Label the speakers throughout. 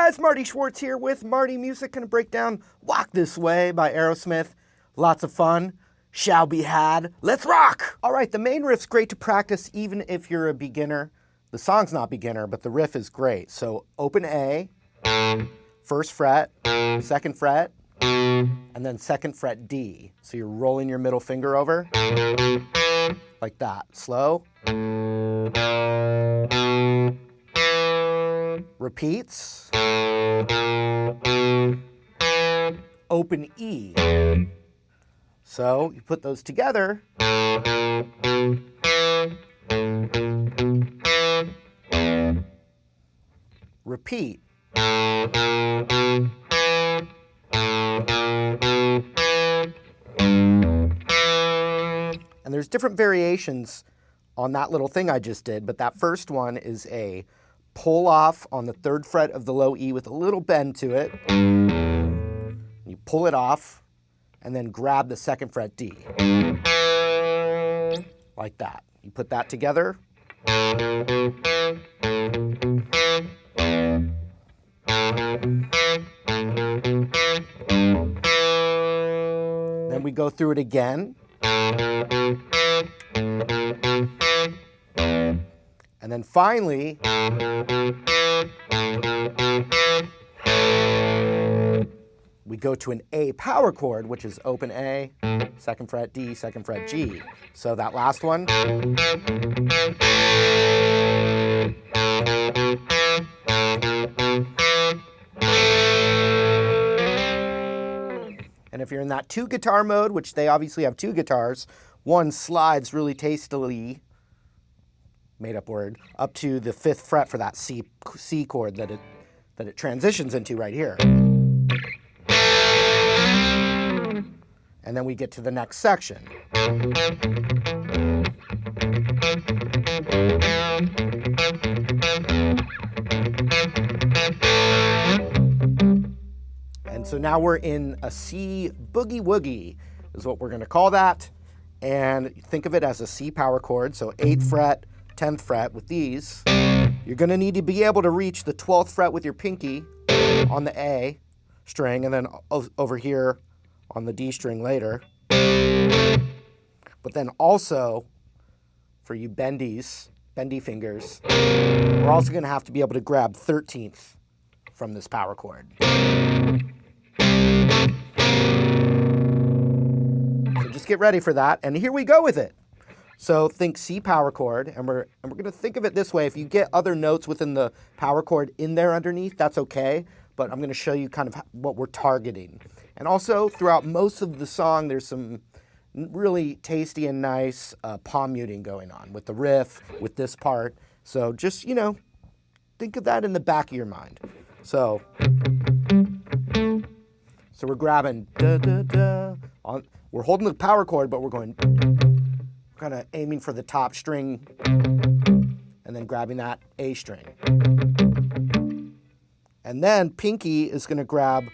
Speaker 1: guys, Marty Schwartz here with Marty Music. Gonna break down Walk This Way by Aerosmith. Lots of fun, shall be had. Let's rock! All right, the main riff's great to practice even if you're a beginner. The song's not beginner, but the riff is great. So open A, first fret, second fret, and then second fret D. So you're rolling your middle finger over, like that. Slow. Repeats. Open E. So you put those together. Repeat. And there's different variations on that little thing I just did, but that first one is a pull off on the third fret of the low E with a little bend to it. You pull it off and then grab the second fret D. Like that. You put that together. Then we go through it again. And then finally, we go to an A power chord, which is open A, second fret D, second fret G. So that last one. And if you're in that two guitar mode, which they obviously have two guitars, one slides really tastily, made up word, up to the fifth fret for that C chord that it transitions into right here. And then we get to the next section. And so now we're in a C boogie woogie is what we're going to call that. And think of it as a C power chord, so 8th fret, 10th fret with these. You're going to need to be able to reach the 12th fret with your pinky on the A string, and then over here on the D string later. But then also, for you bendy fingers, we're also going to have to be able to grab 13th from this power chord. So just get ready for that, and here we go with it. So think C power chord, and we're going to think of it this way. If you get other notes within the power chord in there underneath, that's okay, but I'm going to show you kind of what we're targeting. And also, throughout most of the song, there's some really tasty and nice palm muting going on with the riff, with this part. So just, think of that in the back of your mind. So we're grabbing da-da-da. We're holding the power chord, but we're going kind of aiming for the top string and then grabbing that A string. And then pinky is going to grab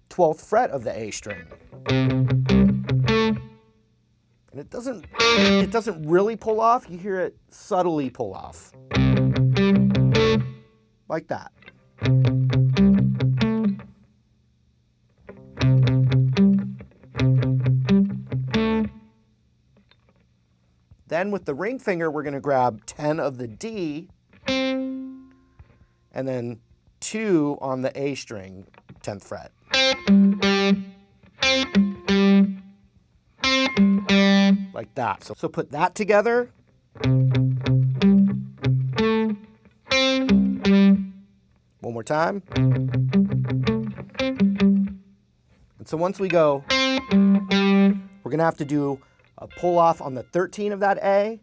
Speaker 1: 12th fret of the A string. And it doesn't really pull off. You hear it subtly pull off. Like that. Then with the ring finger, we're going to grab 10 of the D and then 2 on the A string, 10th fret. Like that. So put that together. One more time. And so once we go, we're going to have to do a pull off on the 13 of that A,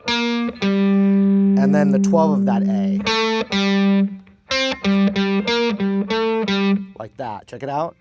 Speaker 1: and then the 12 of that A. Like that. Check it out.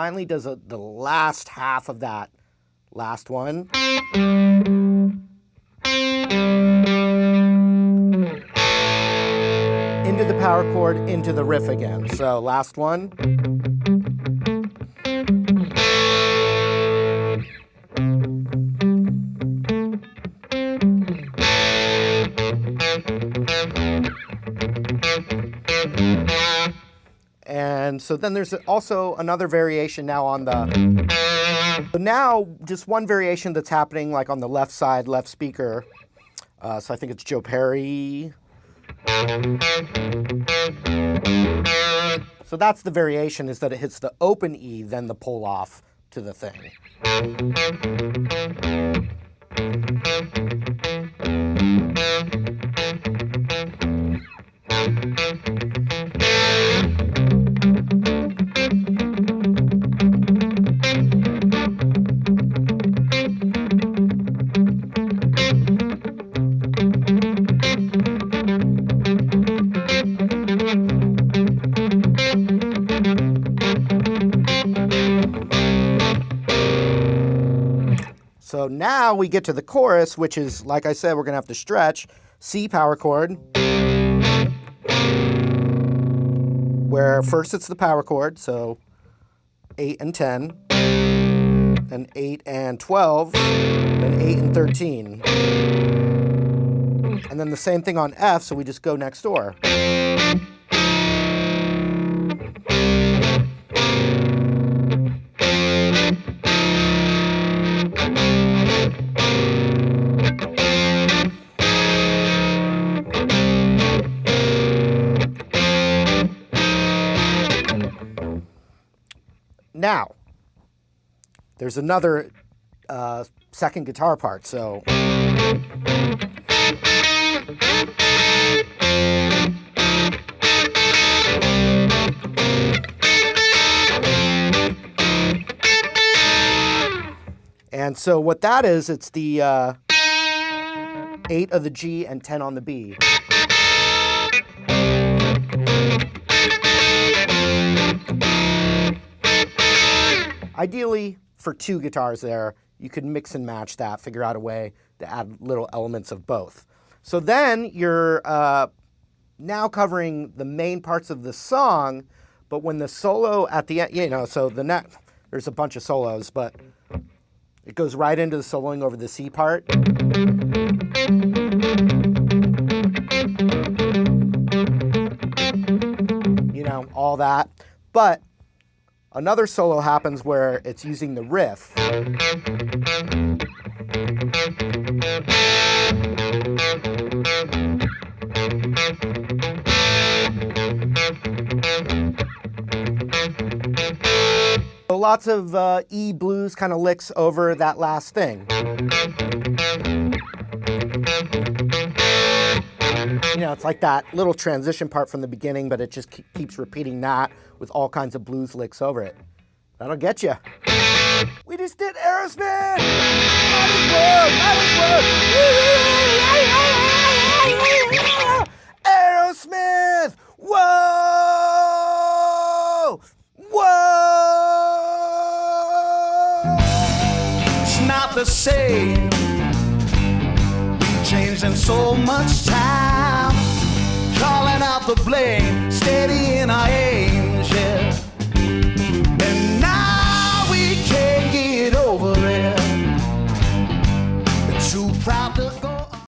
Speaker 1: finally does the last half of that last one. Into the power chord, into the riff again. So last one. And so then there's also another variation now on the, so now just one variation that's happening like on the left side, left speaker. So I think it's Joe Perry. So that's the variation, is that it hits the open E, then the pull off to the thing. So now we get to the chorus, which is, like I said, we're going to have to stretch. C power chord, where first it's the power chord, so 8 and 10, then 8 and 12, then 8 and 13. And then the same thing on F, so we just go next door. Now, there's another second guitar part, so. And so what that is, it's the 8 of the G and 10 on the B. Ideally, for 2 guitars there, you could mix and match that, figure out a way to add little elements of both. So then you're now covering the main parts of the song, but when the solo at the end, you know, so there's a bunch of solos, but it goes right into the soloing over the C part. You know, all that. But another solo happens where it's using the riff. So lots of E blues kind of licks over that last thing. You know, it's like that little transition part from the beginning, but it just keeps repeating that with all kinds of blues licks over it. That'll get you. We just did Aerosmith! Aerosmith! Whoa! Whoa!
Speaker 2: It's not the same. Changed in so much time, calling out the blame, steady